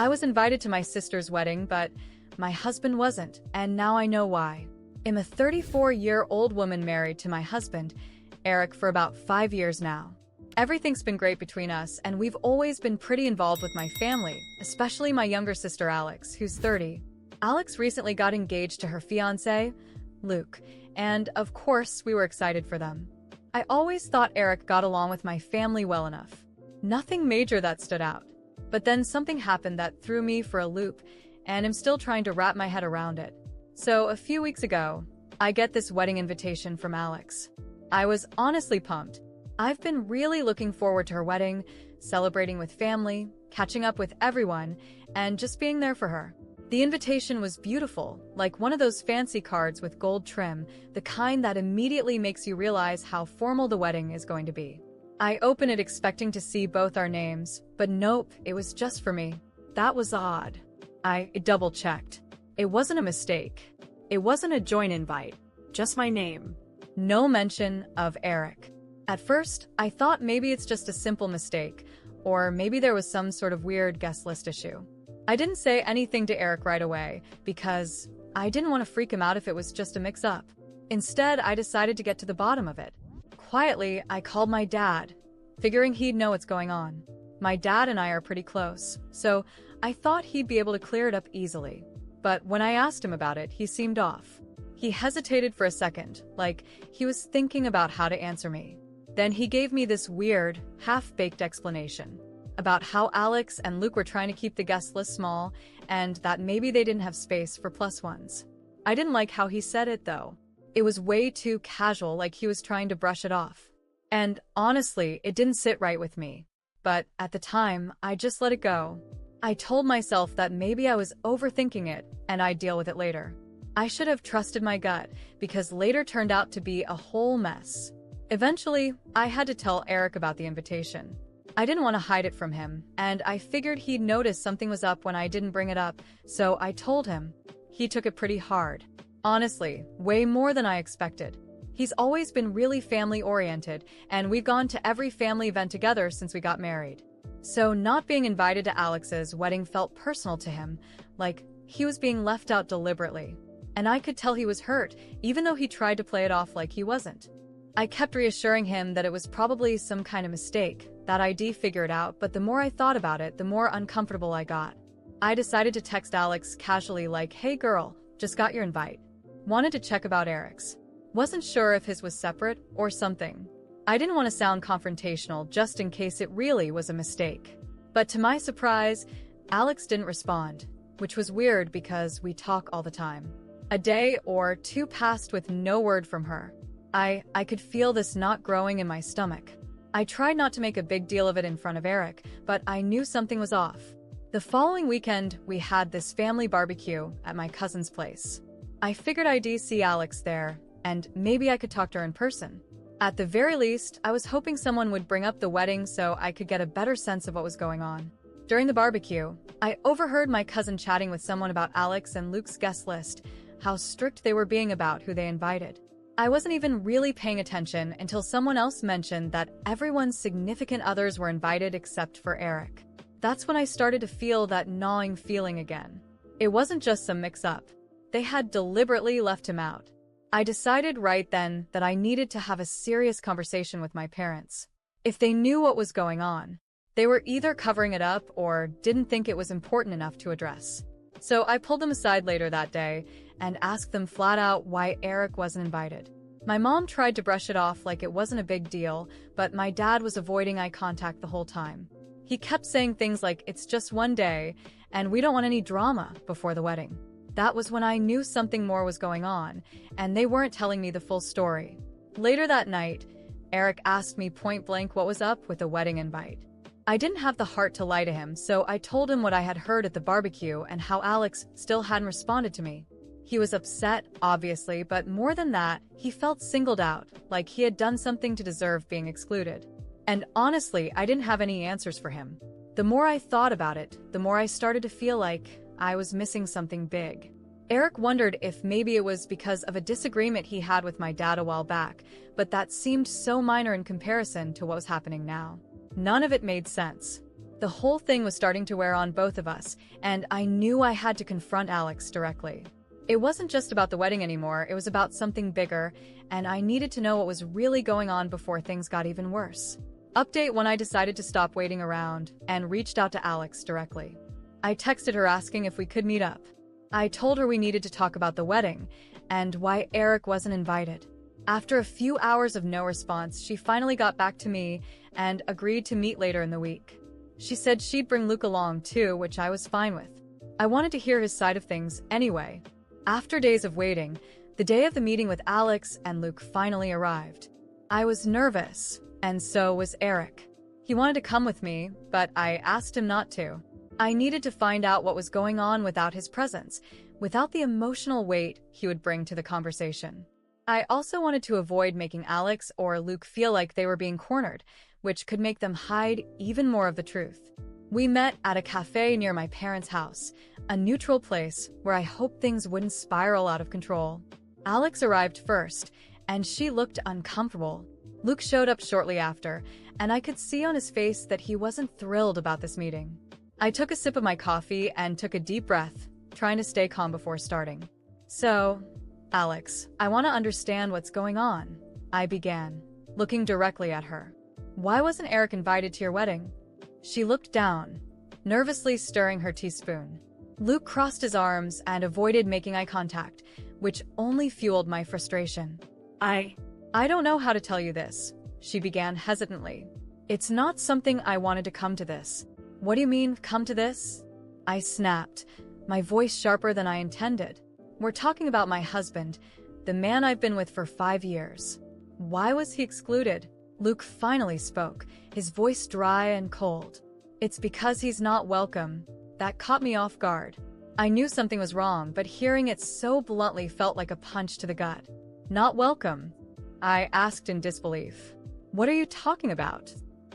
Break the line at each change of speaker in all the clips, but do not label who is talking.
I was invited to my sister's wedding, but my husband wasn't, and now I know why. I'm a 34-year-old woman married to my husband, Eric, for about 5 years now. Everything's been great between us, and we've always been pretty involved with my family, especially my younger sister Alex, who's 30. Alex recently got engaged to her fiancé, Luke, and of course we were excited for them. I always thought Eric got along with my family well enough. Nothing major that stood out. But then something happened that threw me for a loop, and I'm still trying to wrap my head around it. So a few weeks ago, I get this wedding invitation from Alex. I was honestly pumped. I've been really looking forward to her wedding, celebrating with family, catching up with everyone, and just being there for her. The invitation was beautiful, like one of those fancy cards with gold trim, the kind that immediately makes you realize how formal the wedding is going to be. I open it expecting to see both our names, but nope, it was just for me. That was odd. I double-checked. It wasn't a mistake. It wasn't a joint invite, just my name. No mention of Eric. At first, I thought maybe it's just a simple mistake, or maybe there was some sort of weird guest list issue. I didn't say anything to Eric right away, because I didn't want to freak him out if it was just a mix-up. Instead, I decided to get to the bottom of it. Quietly, I called my dad, figuring he'd know what's going on. My dad and I are pretty close, so I thought he'd be able to clear it up easily. But when I asked him about it, he seemed off. He hesitated for a second, like he was thinking about how to answer me. Then he gave me this weird, half-baked explanation about how Alex and Luke were trying to keep the guest list small and that maybe they didn't have space for plus ones. I didn't like how he said it, though. It was way too casual, like he was trying to brush it off. And honestly, it didn't sit right with me. But at the time, I just let it go. I told myself that maybe I was overthinking it and I'd deal with it later. I should have trusted my gut, because later turned out to be a whole mess. Eventually, I had to tell Eric about the invitation. I didn't want to hide it from him, and I figured he'd notice something was up when I didn't bring it up, so I told him. He took it pretty hard. Honestly, way more than I expected. He's always been really family-oriented, and we've gone to every family event together since we got married. So not being invited to Alex's wedding felt personal to him, like he was being left out deliberately. And I could tell he was hurt, even though he tried to play it off like he wasn't. I kept reassuring him that it was probably some kind of mistake, that I'd figure it out, but the more I thought about it, the more uncomfortable I got. I decided to text Alex casually like, "Hey girl, just got your invite. Wanted to check about Eric's. Wasn't sure if his was separate or something." I didn't want to sound confrontational just in case it really was a mistake. But to my surprise, Alex didn't respond, which was weird because we talk all the time. A day or two passed with no word from her. I could feel this knot growing in my stomach. I tried not to make a big deal of it in front of Eric, but I knew something was off. The following weekend, we had this family barbecue at my cousin's place. I figured I'd see Alex there, and maybe I could talk to her in person. At the very least, I was hoping someone would bring up the wedding so I could get a better sense of what was going on. During the barbecue, I overheard my cousin chatting with someone about Alex and Luke's guest list, how strict they were being about who they invited. I wasn't even really paying attention until someone else mentioned that everyone's significant others were invited except for Eric. That's when I started to feel that gnawing feeling again. It wasn't just some mix-up. They had deliberately left him out. I decided right then that I needed to have a serious conversation with my parents. If they knew what was going on, they were either covering it up or didn't think it was important enough to address. So I pulled them aside later that day and asked them flat out why Eric wasn't invited. My mom tried to brush it off like it wasn't a big deal, but my dad was avoiding eye contact the whole time. He kept saying things like, "It's just one day, and we don't want any drama before the wedding." That was when I knew something more was going on, and they weren't telling me the full story. Later that night, Eric asked me point blank what was up with the wedding invite. I didn't have the heart to lie to him, so I told him what I had heard at the barbecue and how Alex still hadn't responded to me. He was upset, obviously, but more than that, he felt singled out, like he had done something to deserve being excluded. And honestly, I didn't have any answers for him. The more I thought about it, the more I started to feel like I was missing something big. Eric wondered if maybe it was because of a disagreement he had with my dad a while back, but that seemed so minor in comparison to what was happening now. None of it made sense. The whole thing was starting to wear on both of us, and I knew I had to confront Alex directly. It wasn't just about the wedding anymore, it was about something bigger, and I needed to know what was really going on before things got even worse. Update when I decided to stop waiting around and reached out to Alex directly. I texted her asking if we could meet up. I told her we needed to talk about the wedding and why Eric wasn't invited. After a few hours of no response, she finally got back to me and agreed to meet later in the week. She said she'd bring Luke along too, which I was fine with. I wanted to hear his side of things anyway. After days of waiting, the day of the meeting with Alex and Luke finally arrived. I was nervous, and so was Eric. He wanted to come with me, but I asked him not to. I needed to find out what was going on without his presence, without the emotional weight he would bring to the conversation. I also wanted to avoid making Alex or Luke feel like they were being cornered, which could make them hide even more of the truth. We met at a cafe near my parents' house, a neutral place where I hoped things wouldn't spiral out of control. Alex arrived first, and she looked uncomfortable. Luke showed up shortly after, and I could see on his face that he wasn't thrilled about this meeting. I took a sip of my coffee and took a deep breath, trying to stay calm before starting. So, Alex, I want to understand what's going on, I began, looking directly at her. Why wasn't Eric invited to your wedding? She looked down, nervously stirring her teaspoon. Luke crossed his arms and avoided making eye contact, which only fueled my frustration. I don't know how to tell you this, she began hesitantly. It's not something I wanted to come to this. What do you mean, come to this? I snapped, my voice sharper than I intended. We're talking about my husband, the man I've been with for 5 years. Why was he excluded? Luke finally spoke, his voice dry and cold. It's because he's not welcome. That caught me off guard. I knew something was wrong, but hearing it so bluntly felt like a punch to the gut. Not welcome? I asked in disbelief. What are you talking about?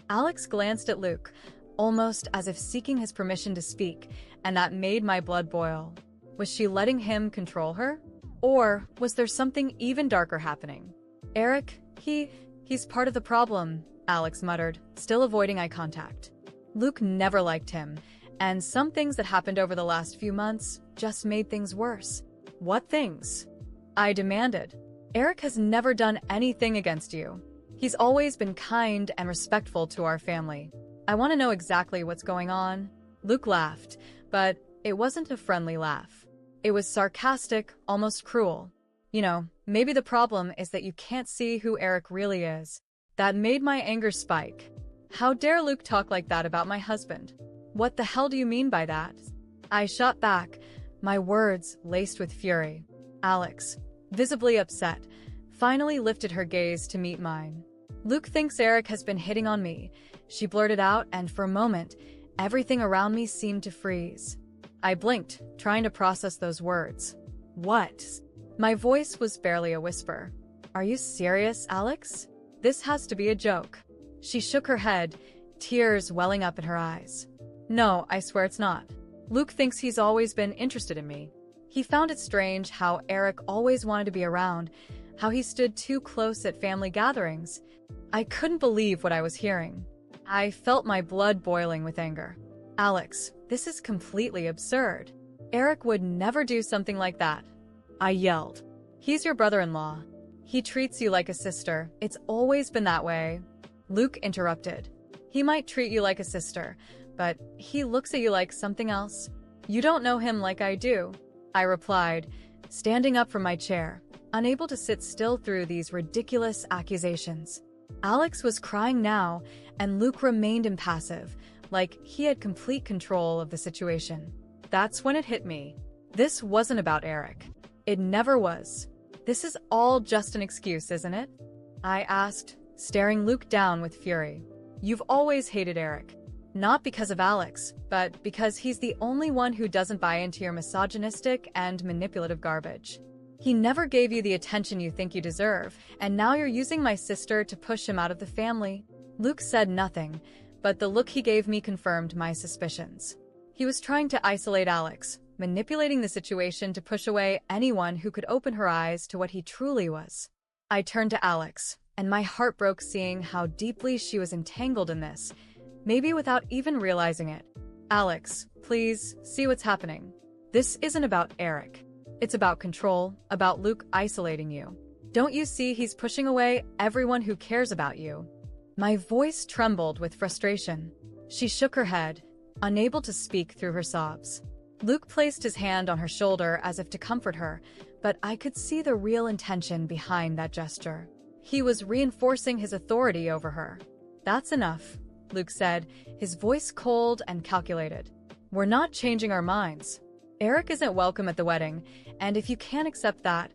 Alex glanced at Luke, almost as if seeking his permission to speak, and that made my blood boil. Was she letting him control her? Or was there something even darker happening? Eric, he's part of the problem, Alex muttered, still avoiding eye contact. Luke never liked him, and some things that happened over the last few months just made things worse. What things? I demanded. Eric has never done anything against you. He's always been kind and respectful to our family. I want to know exactly what's going on. Luke laughed, but it wasn't a friendly laugh. It was sarcastic, almost cruel. You know, maybe the problem is that you can't see who Eric really is. That made my anger spike. How dare Luke talk like that about my husband? What the hell do you mean by that? I shot back, my words laced with fury. Alex, visibly upset, finally lifted her gaze to meet mine. Luke thinks Eric has been hitting on me, she blurted out, and for a moment, everything around me seemed to freeze. I blinked, trying to process those words. What? My voice was barely a whisper. Are you serious, Alex? This has to be a joke. She shook her head, tears welling up in her eyes. No, I swear it's not. Luke thinks he's always been interested in me. He found it strange how Eric always wanted to be around, how he stood too close at family gatherings. I couldn't believe what I was hearing. I felt my blood boiling with anger. Alex, this is completely absurd. Eric would never do something like that. I yelled. He's your brother-in-law. He treats you like a sister. It's always been that way. Luke interrupted. He might treat you like a sister, but he looks at you like something else. You don't know him like I do, I replied, standing up from my chair, unable to sit still through these ridiculous accusations. Alex was crying now, and Luke remained impassive, like he had complete control of the situation. That's when it hit me. This wasn't about Eric. It never was. This is all just an excuse, isn't it? I asked, staring Luke down with fury. You've always hated Eric. Not because of Alex, but because he's the only one who doesn't buy into your misogynistic and manipulative garbage. He never gave you the attention you think you deserve, and now you're using my sister to push him out of the family. Luke said nothing, but the look he gave me confirmed my suspicions. He was trying to isolate Alex, manipulating the situation to push away anyone who could open her eyes to what he truly was. I turned to Alex, and my heart broke seeing how deeply she was entangled in this. maybe without even realizing it. Alex, please, see what's happening. This isn't about Eric. It's about control, about Luke isolating you. Don't you see he's pushing away everyone who cares about you? My voice trembled with frustration. She shook her head, unable to speak through her sobs. Luke placed his hand on her shoulder as if to comfort her, but I could see the real intention behind that gesture. He was reinforcing his authority over her. That's enough, Luke said, his voice cold and calculated. We're not changing our minds. Eric isn't welcome at the wedding, and if you can't accept that,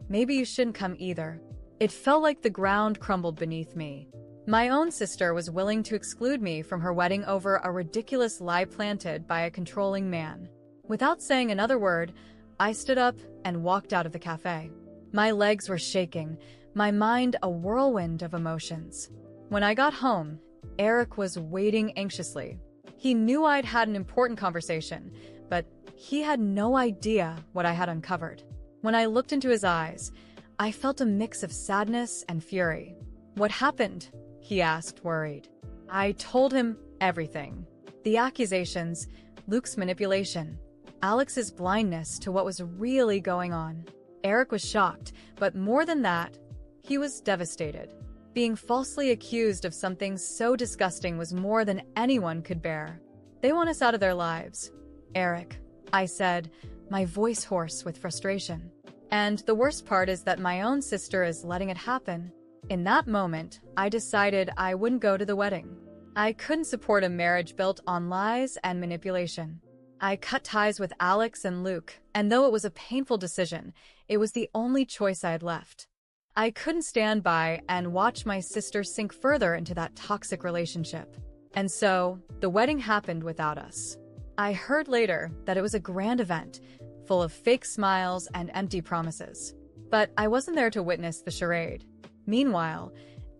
maybe you shouldn't come either. It felt like the ground crumbled beneath me. My own sister was willing to exclude me from her wedding over a ridiculous lie planted by a controlling man. Without saying another word, I stood up and walked out of the cafe. My legs were shaking, my mind a whirlwind of emotions. When I got home, Eric was waiting anxiously. He knew I'd had an important conversation, but he had no idea what I had uncovered. When I looked into his eyes, I felt a mix of sadness and fury. What happened? He asked, worried. I told him everything. The accusations, Luke's manipulation, Alex's blindness to what was really going on. Eric was shocked, but more than that, he was devastated. Being falsely accused of something so disgusting was more than anyone could bear. They want us out of their lives. Eric, I said, my voice hoarse with frustration. And the worst part is that my own sister is letting it happen. In that moment, I decided I wouldn't go to the wedding. I couldn't support a marriage built on lies and manipulation. I cut ties with Alex and Luke, and though it was a painful decision, it was the only choice I had left. I couldn't stand by and watch my sister sink further into that toxic relationship. And so, the wedding happened without us. I heard later that it was a grand event, full of fake smiles and empty promises. But I wasn't there to witness the charade. Meanwhile,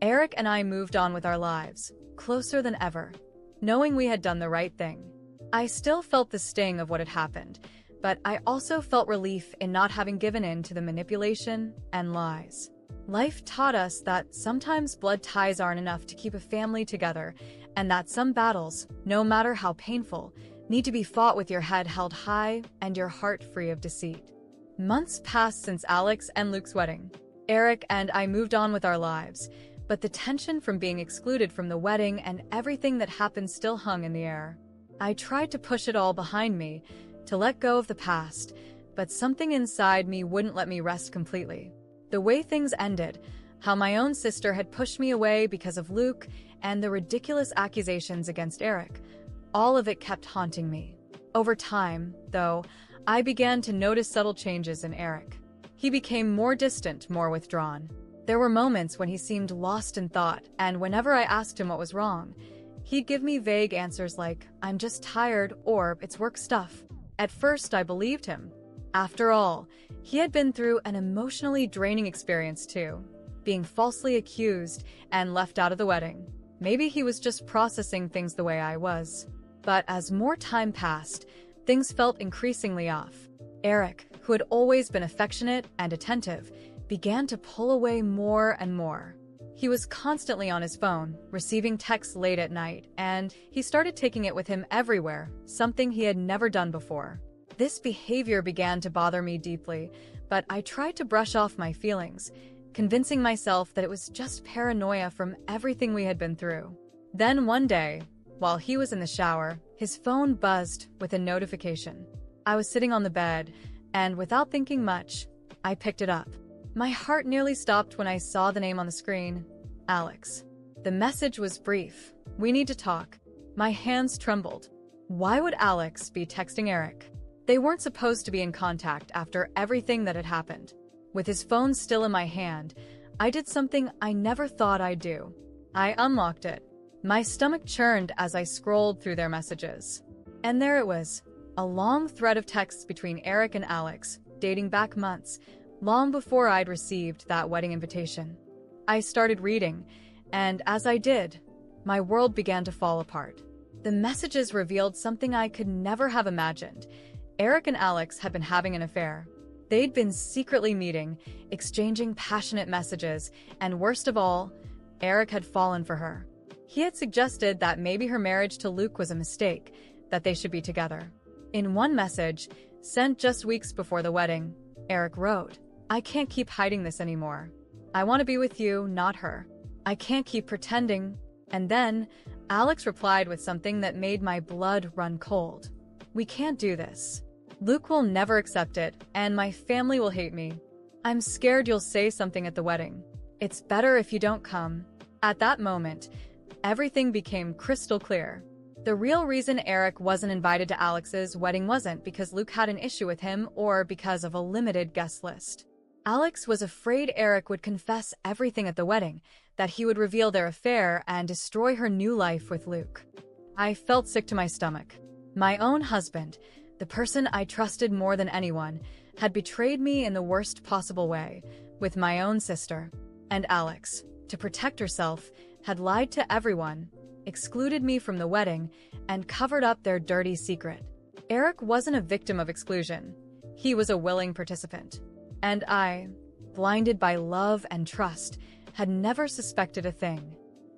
Eric and I moved on with our lives, closer than ever, knowing we had done the right thing. I still felt the sting of what had happened, but I also felt relief in not having given in to the manipulation and lies. Life taught us that sometimes blood ties aren't enough to keep a family together, and that some battles, no matter how painful, need to be fought with your head held high and your heart free of deceit. Months passed since Alex and Luke's wedding. Eric and I moved on with our lives, but the tension from being excluded from the wedding and everything that happened still hung in the air. I tried to push it all behind me, to let go of the past, but something inside me wouldn't let me rest completely. The way things ended, how my own sister had pushed me away because of Luke, and the ridiculous accusations against Eric, all of it kept haunting me. Over time, though, I began to notice subtle changes in Eric. He became more distant, more withdrawn. There were moments when he seemed lost in thought, and whenever I asked him what was wrong, he'd give me vague answers like, I'm just tired, or it's work stuff. At first, I believed him. After all, he had been through an emotionally draining experience too, being falsely accused and left out of the wedding. Maybe he was just processing things the way I was. But as more time passed, things felt increasingly off. Eric, who had always been affectionate and attentive, began to pull away more and more. He was constantly on his phone, receiving texts late at night, and he started taking it with him everywhere, something he had never done before. This behavior began to bother me deeply, but I tried to brush off my feelings, convincing myself that it was just paranoia from everything we had been through. Then one day, while he was in the shower, his phone buzzed with a notification. I was sitting on the bed, and without thinking much, I picked it up. My heart nearly stopped when I saw the name on the screen, Alex. The message was brief. We need to talk. My hands trembled. Why would Alex be texting Eric? They weren't supposed to be in contact after everything that had happened. With his phone still in my hand, I did something I never thought I'd do. I unlocked it. My stomach churned as I scrolled through their messages. And there it was, a long thread of texts between Eric and Alex, dating back months, long before I'd received that wedding invitation. I started reading, and as I did, my world began to fall apart. The messages revealed something I could never have imagined. Eric and Alex had been having an affair. They'd been secretly meeting, exchanging passionate messages, and worst of all, Eric had fallen for her. He had suggested that maybe her marriage to Luke was a mistake, that they should be together. In one message, sent just weeks before the wedding, Eric wrote, "I can't keep hiding this anymore. I want to be with you, not her. I can't keep pretending." And then, Alex replied with something that made my blood run cold. "We can't do this. Luke will never accept it, and my family will hate me. I'm scared you'll say something at the wedding. It's better if you don't come." At that moment, everything became crystal clear. The real reason Eric wasn't invited to Alex's wedding wasn't because Luke had an issue with him or because of a limited guest list. Alex was afraid Eric would confess everything at the wedding, that he would reveal their affair and destroy her new life with Luke. I felt sick to my stomach. My own husband, the person I trusted more than anyone, had betrayed me in the worst possible way, with my own sister. And Alex, to protect herself, had lied to everyone, excluded me from the wedding, and covered up their dirty secret. Eric wasn't a victim of exclusion. He was a willing participant. And I, blinded by love and trust, had never suspected a thing.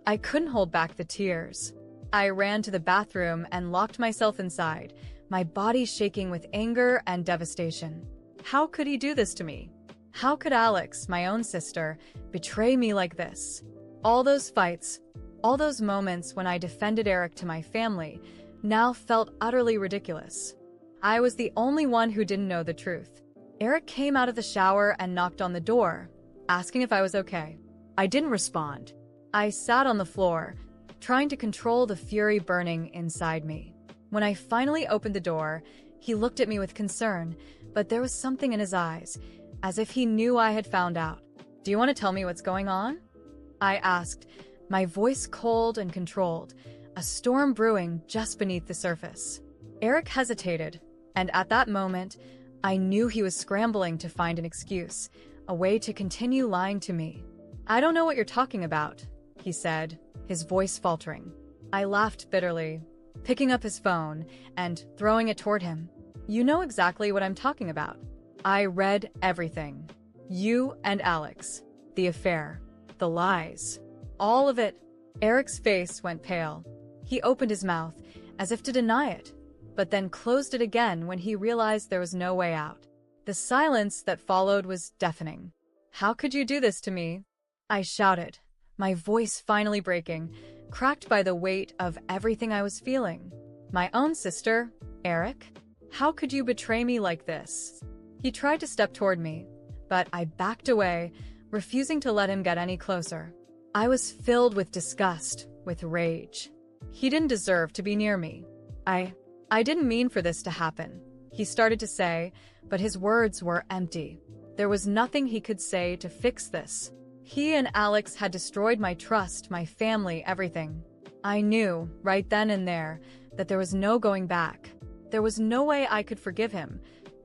I couldn't hold back the tears. I ran to the bathroom and locked myself inside, my body shaking with anger and devastation. How could he do this to me? How could Alex, my own sister, betray me like this? All those fights, all those moments when I defended Eric to my family, now felt utterly ridiculous. I was the only one who didn't know the truth. Eric came out of the shower and knocked on the door, asking if I was okay. I didn't respond. I sat on the floor, trying to control the fury burning inside me. When I finally opened the door, he looked at me with concern, but there was something in his eyes, as if he knew I had found out. "Do you want to tell me what's going on?" I asked, my voice cold and controlled, a storm brewing just beneath the surface. Eric hesitated, and at that moment, I knew he was scrambling to find an excuse, a way to continue lying to me. "I don't know what you're talking about," he said, his voice faltering. I laughed bitterly, picking up his phone and throwing it toward him. "You know exactly what I'm talking about. I read everything. You and Alex. The affair. The lies. All of it." Eric's face went pale. He opened his mouth, as if to deny it, but then closed it again when he realized there was no way out. The silence that followed was deafening. "How could you do this to me?" I shouted, my voice finally breaking, cracked by the weight of everything I was feeling. "My own sister, Eric? How could you betray me like this?" He tried to step toward me, but I backed away, refusing to let him get any closer. I was filled with disgust, with rage. He didn't deserve to be near me. I didn't mean for this to happen," he started to say, but his words were empty. There was nothing he could say to fix this. He and Alex had destroyed my trust, my family, everything. I knew, right then and there, that there was no going back. There was no way I could forgive him,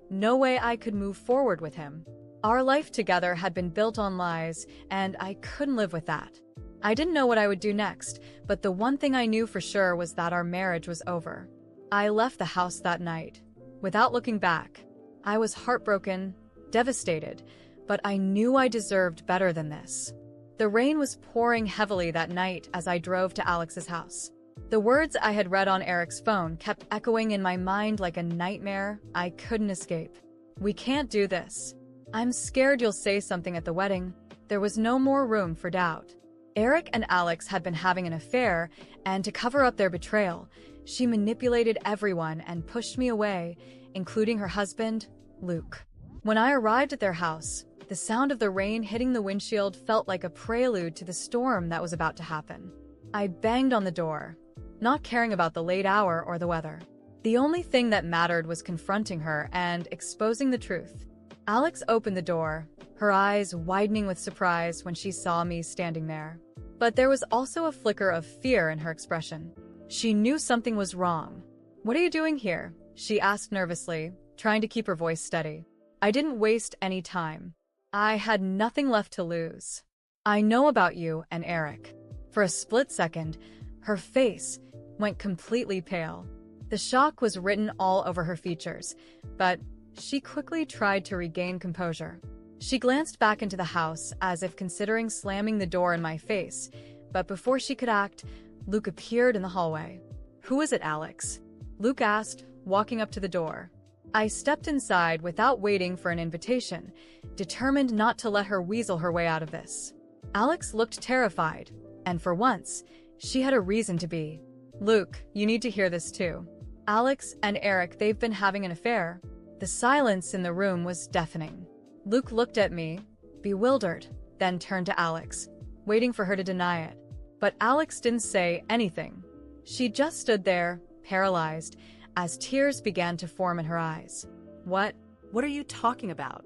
no way I could move forward with him. Our life together had been built on lies, and I couldn't live with that. I didn't know what I would do next, but the one thing I knew for sure was that our marriage was over. I left the house that night, without looking back. I was heartbroken, devastated, but I knew I deserved better than this. The rain was pouring heavily that night as I drove to Alex's house. The words I had read on Eric's phone kept echoing in my mind like a nightmare I couldn't escape. "We can't do this. I'm scared you'll say something at the wedding." There was no more room for doubt. Eric and Alex had been having an affair, and to cover up their betrayal, she manipulated everyone and pushed me away, including her husband, Luke. When I arrived at their house, the sound of the rain hitting the windshield felt like a prelude to the storm that was about to happen. I banged on the door, not caring about the late hour or the weather. The only thing that mattered was confronting her and exposing the truth. Alex opened the door, her eyes widening with surprise when she saw me standing there. But there was also a flicker of fear in her expression. She knew something was wrong. "What are you doing here?" she asked nervously, trying to keep her voice steady. I didn't waste any time. I had nothing left to lose. "I know about you and Eric." For a split second, her face went completely pale. The shock was written all over her features, but she quickly tried to regain composure. She glanced back into the house as if considering slamming the door in my face, but before she could act, Luke appeared in the hallway. "Who is it, Alex?" Luke asked, walking up to the door. I stepped inside without waiting for an invitation, determined not to let her weasel her way out of this. Alex looked terrified, and for once, she had a reason to be. "Luke, you need to hear this too. Alex and Eric, they've been having an affair." The silence in the room was deafening. Luke looked at me, bewildered, then turned to Alex, waiting for her to deny it. But Alex didn't say anything. She just stood there, paralyzed, as tears began to form in her eyes. What are you talking about?"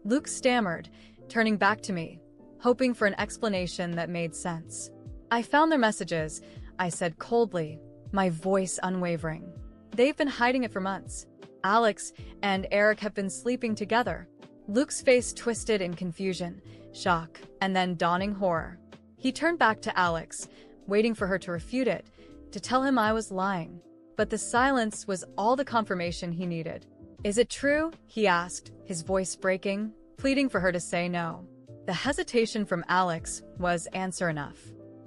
Luke stammered, turning back to me, hoping for an explanation that made sense. "I found their messages," I said coldly, my voice unwavering. "They've been hiding it for months. Alex and Eric have been sleeping together." Luke's face twisted in confusion, shock, and then dawning horror. He turned back to Alex, waiting for her to refute it, to tell him I was lying. But the silence was all the confirmation he needed. "Is it true?" he asked, his voice breaking, pleading for her to say no. The hesitation from Alex was answer enough.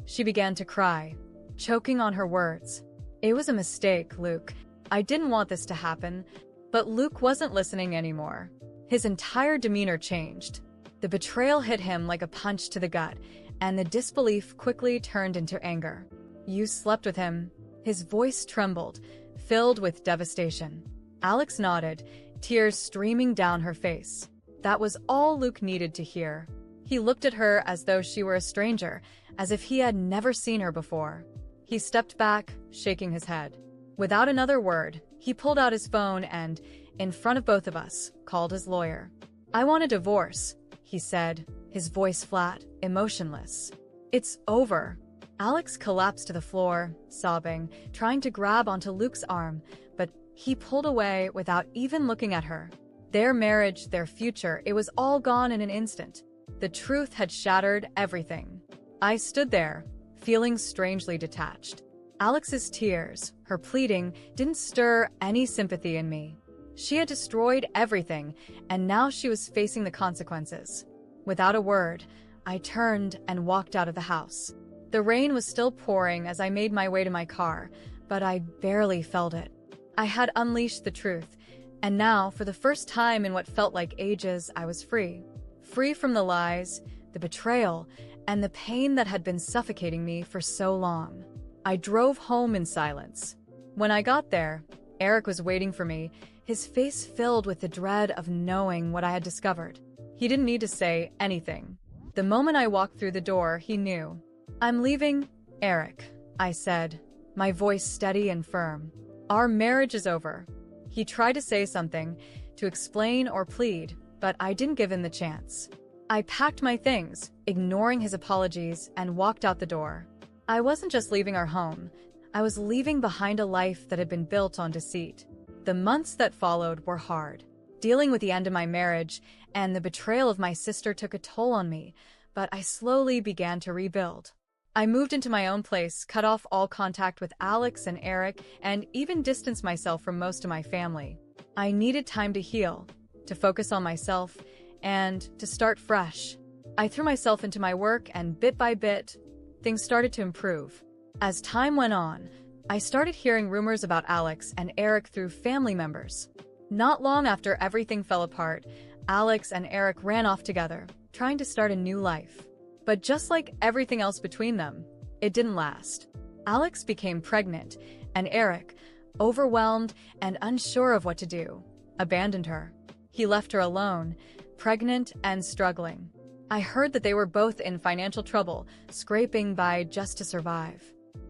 She began to cry, choking on her words. "It was a mistake, Luke. I didn't want this to happen." But Luke wasn't listening anymore. His entire demeanor changed. The betrayal hit him like a punch to the gut, and the disbelief quickly turned into anger. "You slept with him?" His voice trembled, filled with devastation. Alex nodded, tears streaming down her face. That was all Luke needed to hear. He looked at her as though she were a stranger, as if he had never seen her before. He stepped back, shaking his head. Without another word, he pulled out his phone and, in front of both of us, called his lawyer. "I want a divorce," he said, his voice flat, emotionless. "It's over." Alex collapsed to the floor, sobbing, trying to grab onto Luke's arm, but he pulled away without even looking at her. Their marriage, their future, it was all gone in an instant. The truth had shattered everything. I stood there, feeling strangely detached. Alex's tears, her pleading, didn't stir any sympathy in me. She had destroyed everything, and now she was facing the consequences. Without a word, I turned and walked out of the house. The rain was still pouring as I made my way to my car, but I barely felt it. I had unleashed the truth, and now, for the first time in what felt like ages, I was free. Free from the lies, the betrayal, and the pain that had been suffocating me for so long. I drove home in silence. When I got there, Eric was waiting for me, his face filled with the dread of knowing what I had discovered. He didn't need to say anything. The moment I walked through the door, he knew. "I'm leaving, Eric," I said, my voice steady and firm. "Our marriage is over." He tried to say something, to explain or plead, but I didn't give him the chance. I packed my things, ignoring his apologies, and walked out the door. I wasn't just leaving our home. I was leaving behind a life that had been built on deceit. The months that followed were hard. Dealing with the end of my marriage and the betrayal of my sister took a toll on me, but I slowly began to rebuild. I moved into my own place, cut off all contact with Alex and Eric, and even distanced myself from most of my family. I needed time to heal, to focus on myself, and to start fresh. I threw myself into my work, and bit by bit, things started to improve. As time went on, I started hearing rumors about Alex and Eric through family members. Not long after everything fell apart, Alex and Eric ran off together, trying to start a new life. But just like everything else between them, it didn't last. Alex became pregnant, and Eric, overwhelmed and unsure of what to do, abandoned her. He left her alone, pregnant and struggling. I heard that they were both in financial trouble, scraping by just to survive.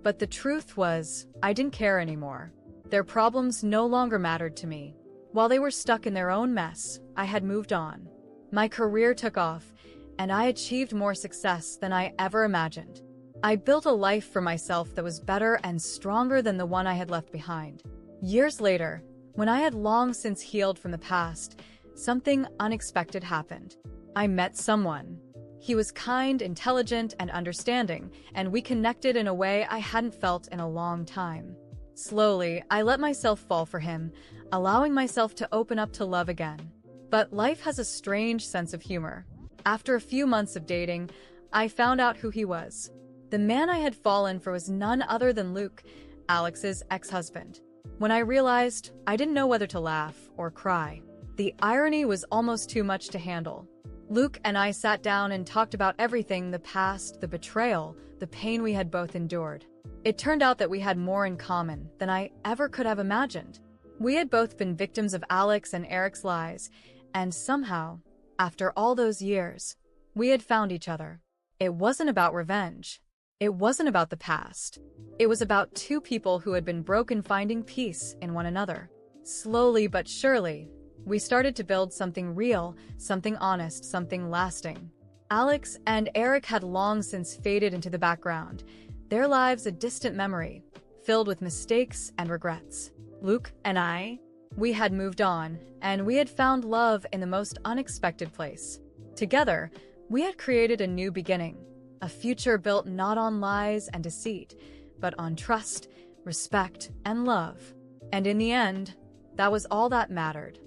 But the truth was, I didn't care anymore. Their problems no longer mattered to me. While they were stuck in their own mess, I had moved on. My career took off, and I achieved more success than I ever imagined. I built a life for myself that was better and stronger than the one I had left behind. Years later, when I had long since healed from the past, something unexpected happened. I met someone. He was kind, intelligent, and understanding, and we connected in a way I hadn't felt in a long time. Slowly, I let myself fall for him, allowing myself to open up to love again. But life has a strange sense of humor. After a few months of dating, I found out who he was. The man I had fallen for was none other than Luke, Alex's ex-husband. When I realized, I didn't know whether to laugh or cry. The irony was almost too much to handle. Luke and I sat down and talked about everything: the past, the betrayal, the pain we had both endured. It turned out that we had more in common than I ever could have imagined. We had both been victims of Alex and Eric's lies, and somehow, after all those years, we had found each other. It wasn't about revenge. It wasn't about the past. It was about two people who had been broken finding peace in one another. Slowly but surely, we started to build something real, something honest, something lasting. Alex and Eric had long since faded into the background, their lives a distant memory, filled with mistakes and regrets. Luke and I, we had moved on, and we had found love in the most unexpected place. Together, we had created a new beginning, a future built not on lies and deceit, but on trust, respect, and love. And in the end, that was all that mattered.